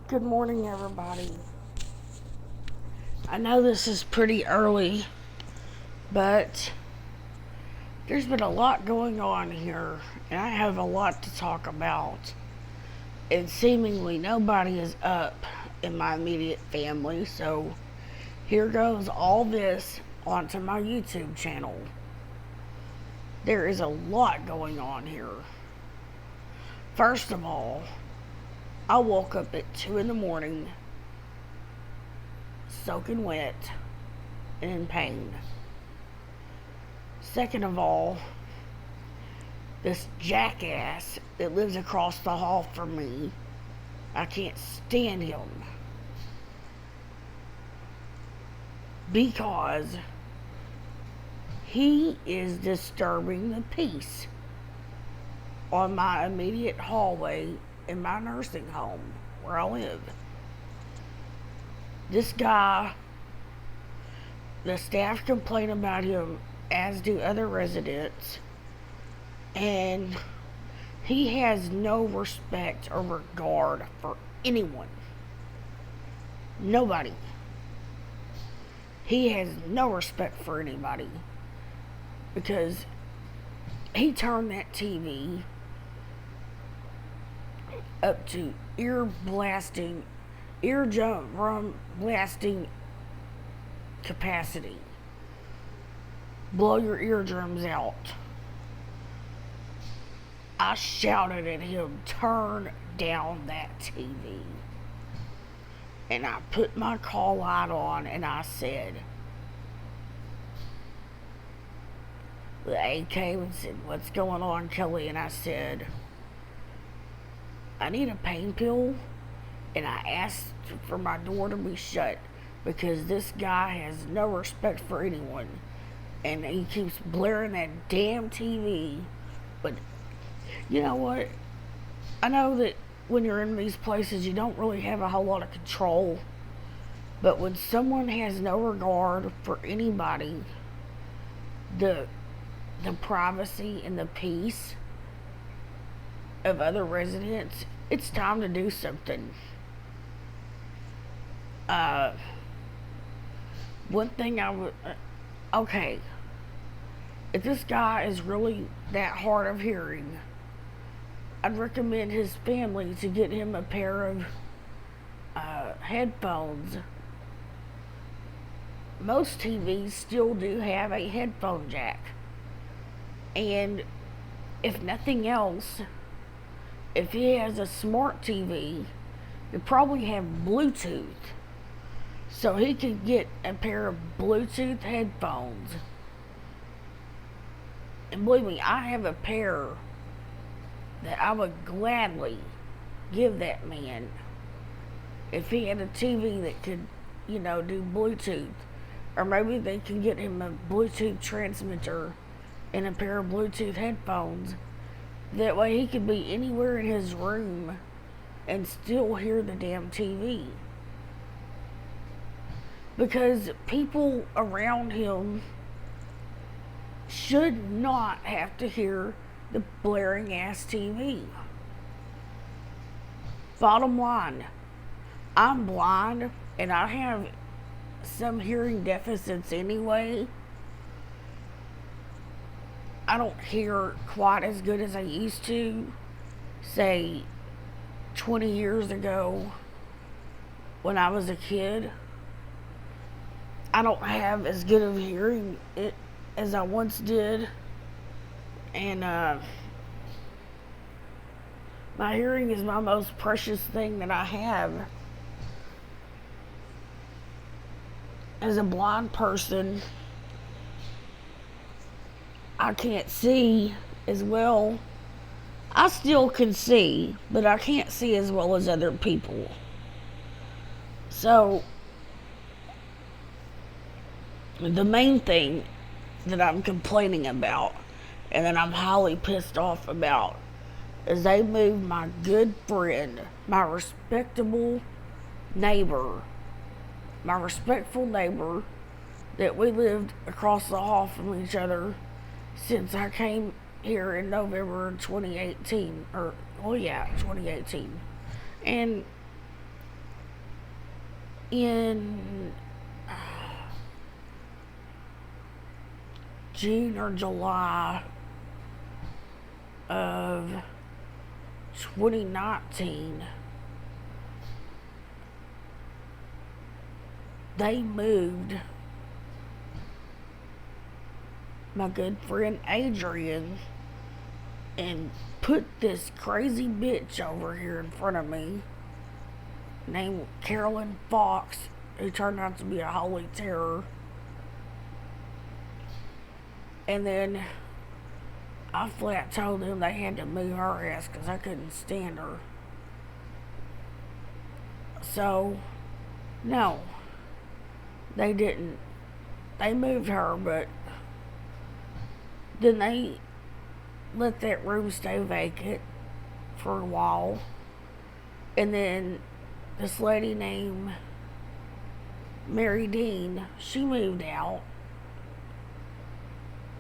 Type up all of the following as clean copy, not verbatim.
Good morning, everybody. I know this is pretty early, but there's been a lot going on here, and I have a lot to talk about. And seemingly nobody is up in my immediate family, so here goes all this onto my YouTube channel. There is a lot going on here. First of all, I woke up at 2 in the morning, soaking wet and in pain. Second of all, this jackass that lives across the hall from me, I can't stand him because he is disturbing the peace on my immediate hallway in my nursing home where I live. This guy, the staff complain about him, as do other residents, and he has no respect or regard for anyone. Nobody. He has no respect for anybody because he turned that TV up to eardrum blasting capacity. Blow your eardrums out. I shouted at him, turn down that TV. And I put my call light on and I said, the aide came and said, what's going on, Kelly? And I said, I need a pain pill, and I asked for my door to be shut because this guy has no respect for anyone, and he keeps blaring that damn TV. But you know what? I know that when you're in these places, you don't really have a whole lot of control, but when someone has no regard for anybody, the privacy and the peace of other residents, it's time to do something. One thing I would, okay, if this guy is really that hard of hearing, I'd recommend his family to get him a pair of headphones. Most TVs still do have a headphone jack, and if nothing else, if he has a smart TV, it probably have Bluetooth. So he could get a pair of Bluetooth headphones. And believe me, I have a pair that I would gladly give that man if he had a TV that could, do Bluetooth. Or maybe they can get him a Bluetooth transmitter and a pair of Bluetooth headphones. That way he could be anywhere in his room and still hear the damn TV. Because people around him should not have to hear the blaring ass TV. Bottom line, I'm blind and I have some hearing deficits anyway. I don't hear quite as good as I used to, say, 20 years ago when I was a kid. I don't have as good of hearing it as I once did. And my hearing is my most precious thing that I have. As a blind person, I can't see as well. I still can see, but I can't see as well as other people. So, the main thing that I'm complaining about and that I'm highly pissed off about is they moved my good friend, my respectable neighbor, my respectful neighbor that we lived across the hall from each other since I came here in November 2018, 2018. And in June or July of 2019, they moved my good friend Adrian and put this crazy bitch over here in front of me named Carolyn Fox, who turned out to be a holy terror. And then I flat told them they had to move her ass because I couldn't stand her. So, no, they didn't. They moved her, but then they let that room stay vacant for a while. And then this lady named Mary Dean, she moved out.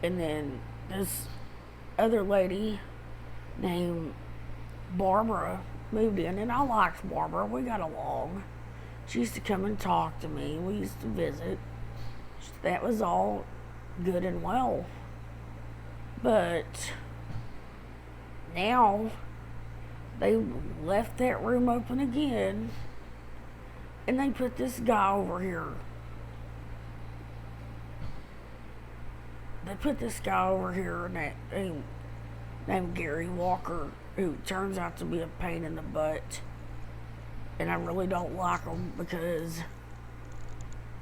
And then this other lady named Barbara moved in, and I liked Barbara. We got along. She used to come and talk to me. We used to visit. That was all good and well. But now they left that room open again, and they put this guy over here. They put this guy over here named Gary Walker, who turns out to be a pain in the butt. And I really don't like him because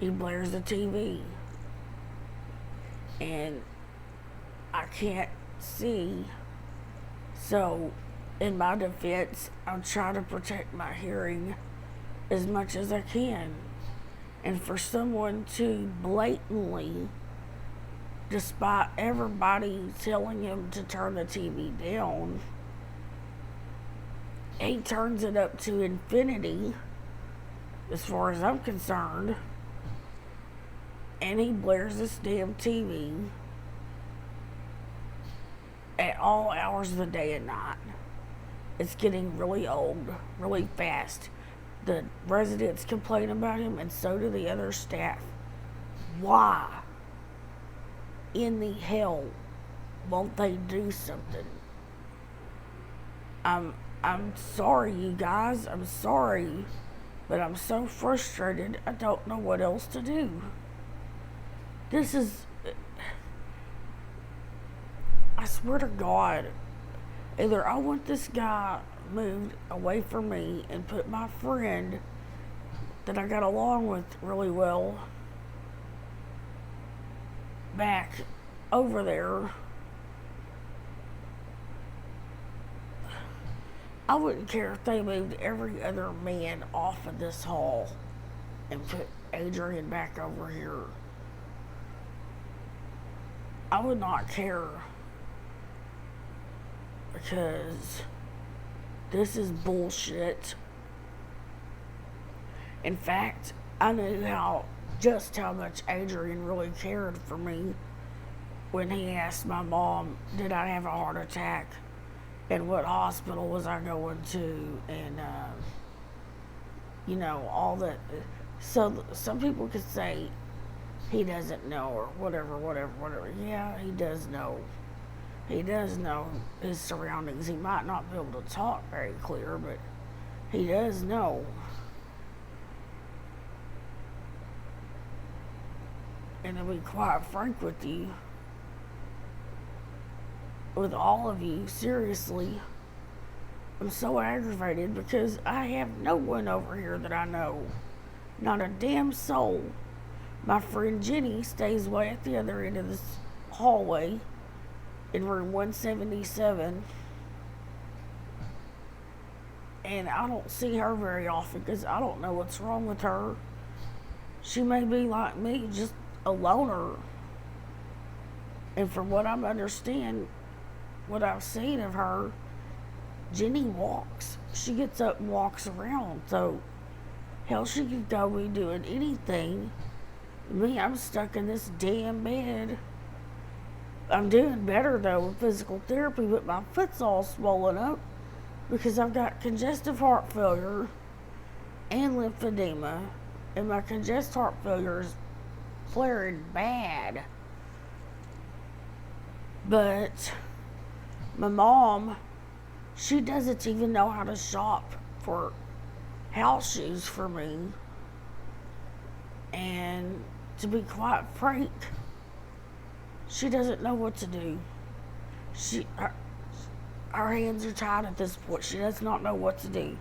he blares the TV. And I can't see. So, in my defense, I'm trying to protect my hearing as much as I can. And for someone to blatantly, despite everybody telling him to turn the TV down, he turns it up to infinity, as far as I'm concerned, and he blares this damn TV at all hours of the day and night. It's getting really old, really fast. The residents complain about him, and so do the other staff. Why in the hell won't they do something? I'm sorry, you guys. I'm sorry, but I'm so frustrated. I don't know what else to do. This is, I swear to God, either I want this guy moved away from me and put my friend that I got along with really well back over there. I wouldn't care if they moved every other man off of this hall and put Adrian back over here. I would not care, because this is bullshit. In fact, I knew just how much Adrian really cared for me when he asked my mom, did I have a heart attack? And what hospital was I going to? And, all that. So some people could say he doesn't know or whatever. Yeah, he does know. He does know his surroundings. He might not be able to talk very clear, but he does know. And to be quite frank with you, with all of you, seriously, I'm so aggravated because I have no one over here that I know. Not a damn soul. My friend Jenny stays way at the other end of this hallway in room 177. And I don't see her very often because I don't know what's wrong with her. She may be like me, just a loner. And from what I understand, what I've seen of her, Jenny walks. She gets up and walks around. So, hell, she could go be doing anything. Me, I'm stuck in this damn bed. I'm doing better, though, with physical therapy, but my foot's all swollen up because I've got congestive heart failure and lymphedema and my congestive heart failure is flaring bad. But my mom, she doesn't even know how to shop for house shoes for me. And to be quite frank, she doesn't know what to do. Her hands are tied at this point. She does not know what to do.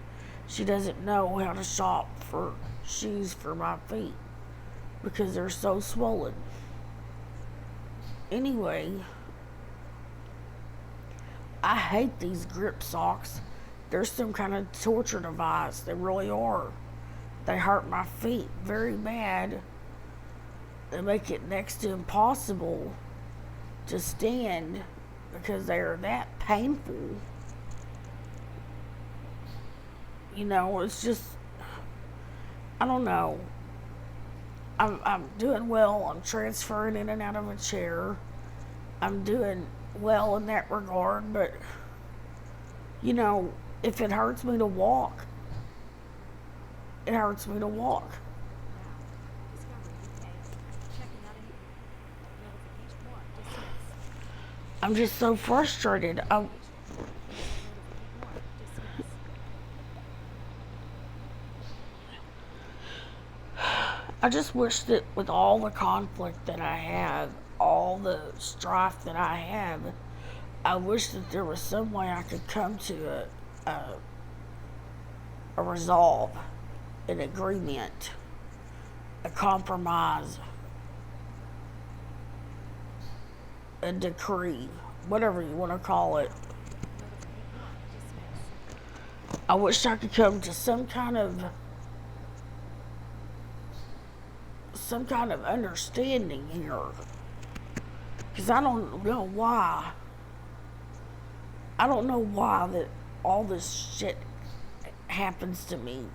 She doesn't know how to shop for shoes for my feet because they're so swollen. Anyway, I hate these grip socks. They're some kind of torture device. They really are. They hurt my feet very bad. They make it next to impossible to stand because they are that painful. You know, it's just, I don't know. I'm doing well. I'm transferring in and out of a chair. I'm doing well in that regard, but, you know, if it hurts me to walk, it hurts me to walk. I'm just so frustrated. I just wish that with all the conflict that I have, all the strife that I have, I wish that there was some way I could come to a resolve, an agreement, a compromise, a decree, whatever you want to call it. I wish I could come to some kind of understanding here, because I don't know why. I don't know why that all this shit happens to me.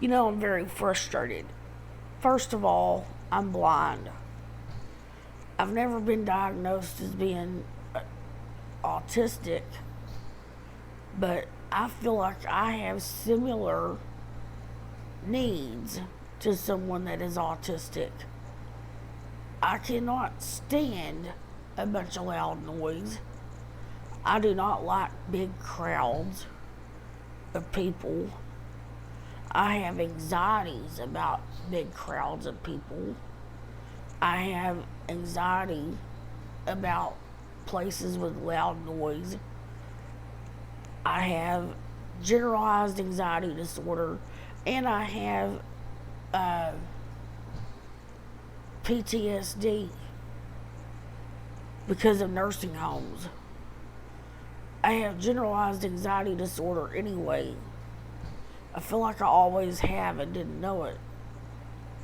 You know, I'm very frustrated. First of all, I'm blind. I've never been diagnosed as being autistic, but I feel like I have similar needs to someone that is autistic. I cannot stand a bunch of loud noise. I do not like big crowds of people. I have anxieties about big crowds of people. I have anxiety about places with loud noise. I have generalized anxiety disorder, and I have PTSD because of nursing homes. I have generalized anxiety disorder anyway. I feel like I always have and didn't know it.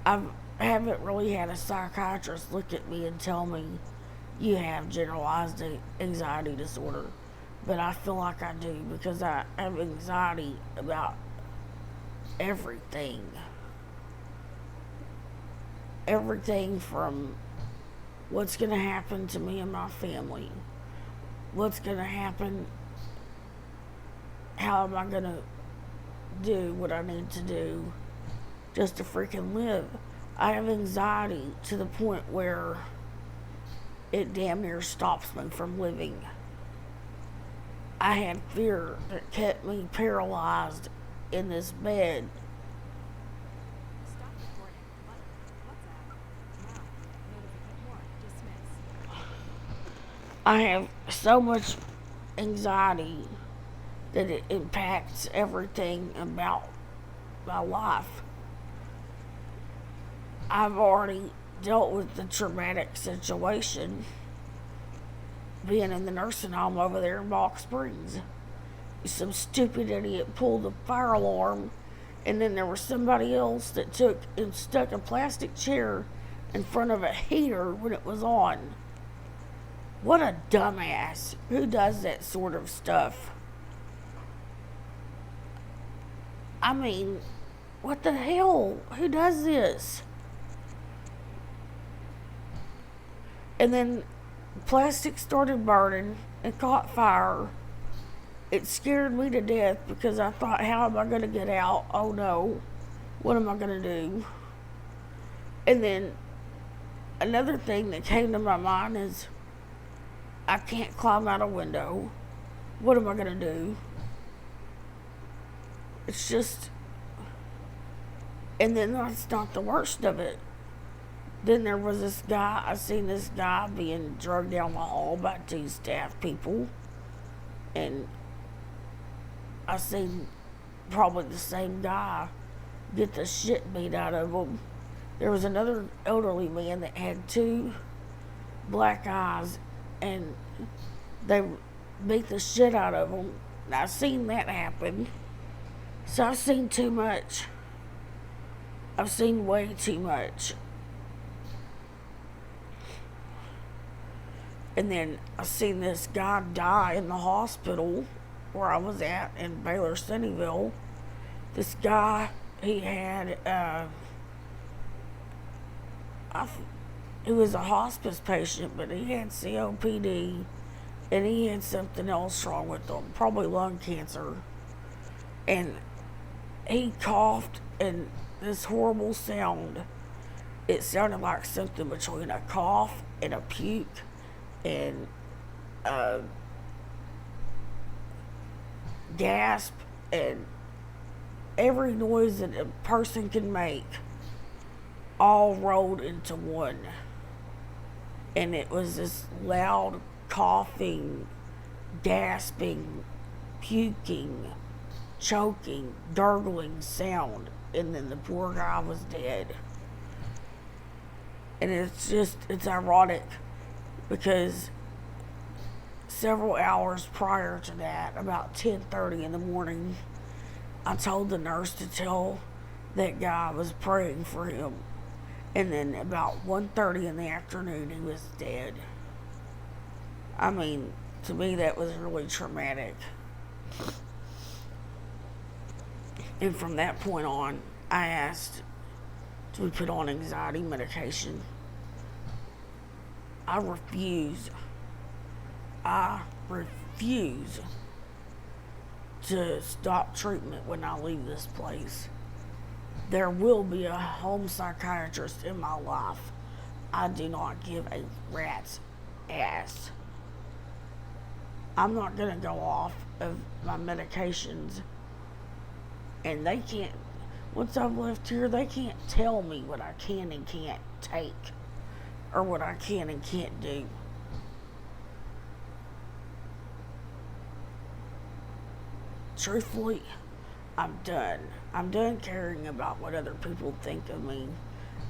I haven't really had a psychiatrist look at me and tell me you have generalized anxiety disorder, but I feel like I do because I have anxiety about everything. Everything from what's going to happen to me and my family, what's going to happen, how am I going to do what I need to do just to freaking live. I have anxiety to the point where it damn near stops me from living. I had fear that kept me paralyzed in this bed. I have so much anxiety that it impacts everything about my life. I've already dealt with the traumatic situation being in the nursing home over there in Box Springs. Some stupid idiot pulled the fire alarm, and then there was somebody else that took and stuck a plastic chair in front of a heater when it was on. What a dumbass. Who does that sort of stuff? I mean, what the hell? Who does this? And then Plastic started burning and caught fire. It scared me to death because I thought, how am I going to get out? Oh no, what am I going to do? And then another thing that came to my mind is I can't climb out a window. What am I going to do? It's just. And then that's not the worst of it. Then there was this guy, I seen this guy being drugged down the hall by two staff people. And I seen probably the same guy get the shit beat out of him. There was another elderly man that had two black eyes and they beat the shit out of him. And I seen that happen. So I've seen too much. I've seen way too much. And then I seen this guy die in the hospital where I was at in Baylor Sunnyvale. This guy, he had, he was a hospice patient, but he had COPD and he had something else wrong with him, probably lung cancer. And he coughed and this horrible sound. It sounded like something between a cough and a puke and gasp and every noise that a person can make all rolled into one. And it was this loud coughing, gasping, puking, choking, gurgling sound. And then the poor guy was dead. And it's ironic because several hours prior to that, about 10:30 in the morning, I told the nurse to tell that guy I was praying for him. And then about 1:30 in the afternoon, he was dead. I mean, to me, that was really traumatic. And from that point on, I asked to be put on anxiety medication. I refuse to stop treatment when I leave this place. There will be a home psychiatrist in my life. I do not give a rat's ass. I'm not going to go off of my medications. And they can't, once I've left here, they can't tell me what I can and can't take. Or what I can and can't do. Truthfully, I'm done. I'm done caring about what other people think of me.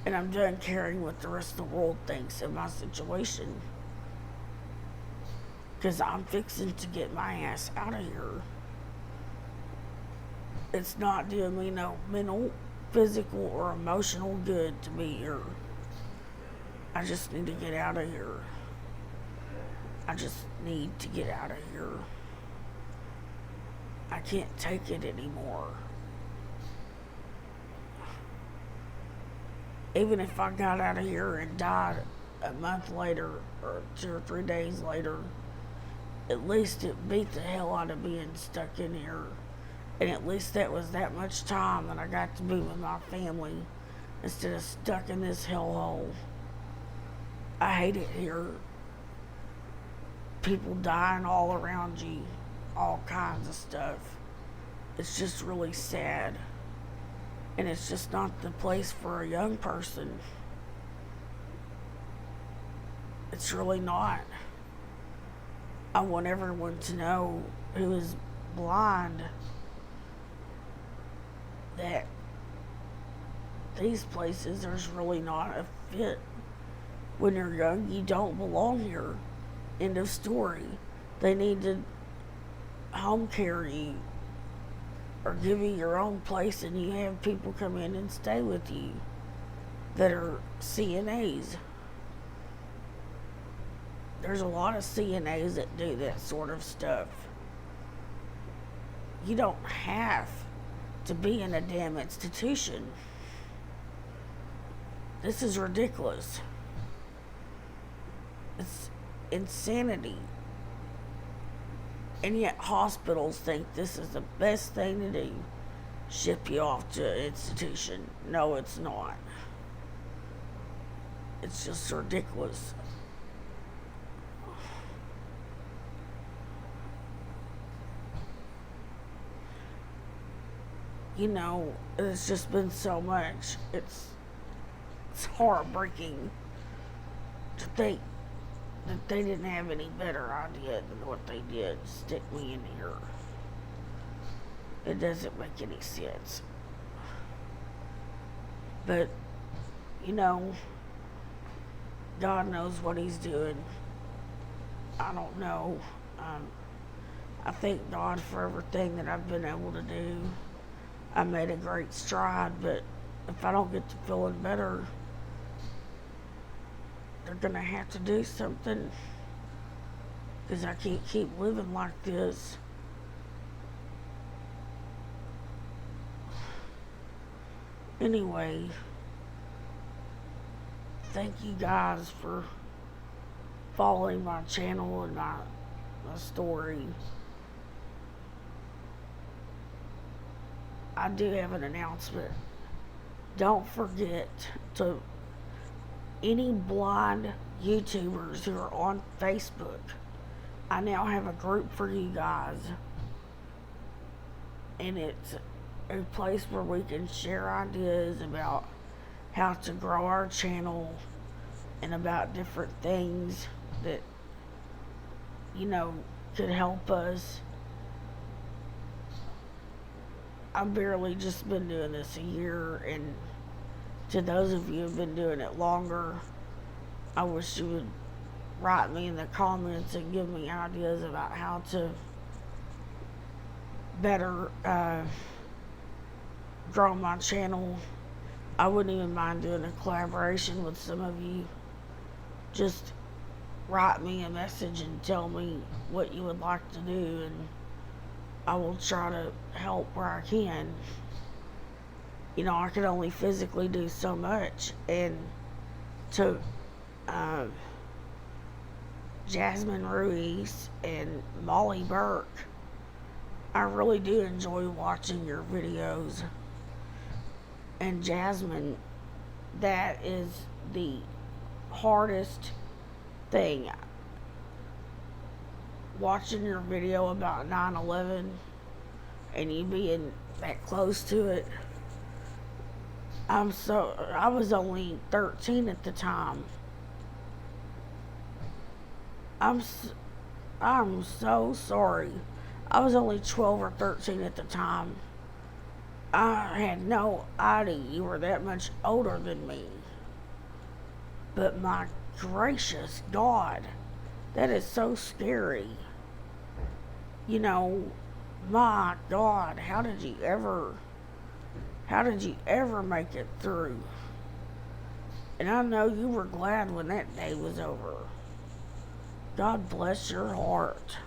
And I'm done caring what the rest of the world thinks of my situation. Because I'm fixing to get my ass out of here. It's not doing me no mental, physical, or emotional good to be here. I just need to get out of here. I just need to get out of here. I can't take it anymore. Even if I got out of here and died a month later or 2 or 3 days later, at least it beat the hell out of being stuck in here. And at least that was that much time that I got to be with my family instead of stuck in this hellhole. I hate it here. People dying all around you. All kinds of stuff. It's just really sad. And it's just not the place for a young person. It's really not. I want everyone to know who is blind that these places, there's really not a fit. When you're young, you don't belong here. End of story. They need to home care you or give you your own place, and you have people come in and stay with you that are CNAs. There's a lot of CNAs that do that sort of stuff. You don't have to be in a damn institution. This is ridiculous. insanity. And yet hospitals think this is the best thing to do. Ship you off to an institution. No, it's not. It's just ridiculous. You know, it's just been so much. It's heartbreaking to think that they didn't have any better idea than what they did. Stick me in here. It doesn't make any sense. But, you know, God knows what He's doing. I don't know. I thank God for everything that I've been able to do. I made a great stride, but if I don't get to feeling better, they're going to have to do something, because I can't keep living like this. Anyway, thank you guys for following my channel and my story. I do have an announcement. Don't forget to, any blind YouTubers who are on Facebook, I now have a group for you guys. And it's a place where we can share ideas about how to grow our channel and about different things that, you know, could help us. I've barely just been doing this a year, and to those of you who've been doing it longer, I wish you would write me in the comments and give me ideas about how to better grow my channel. I wouldn't even mind doing a collaboration with some of you. Just write me a message and tell me what you would like to do, and I will try to help where I can. You know, I can only physically do so much. And to Jasmine Ruiz and Molly Burke, I really do enjoy watching your videos. And Jasmine, that is the hardest thing. Watching your video about 9/11 and you being that close to it. I was only 13 at the time. I'm so sorry. I was only 12 or 13 at the time. I had no idea you were that much older than me. But my gracious God, that is so scary. You know, my God, how did you ever make it through? And I know you were glad when that day was over. God bless your heart.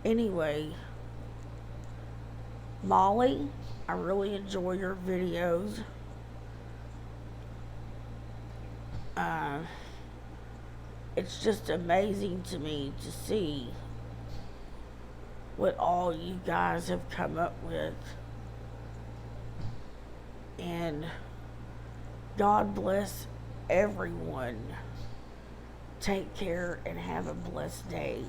Anyway, Molly, I really enjoy your videos. It's just amazing to me to see what all you guys have come up with. And God bless everyone. Take care and have a blessed day.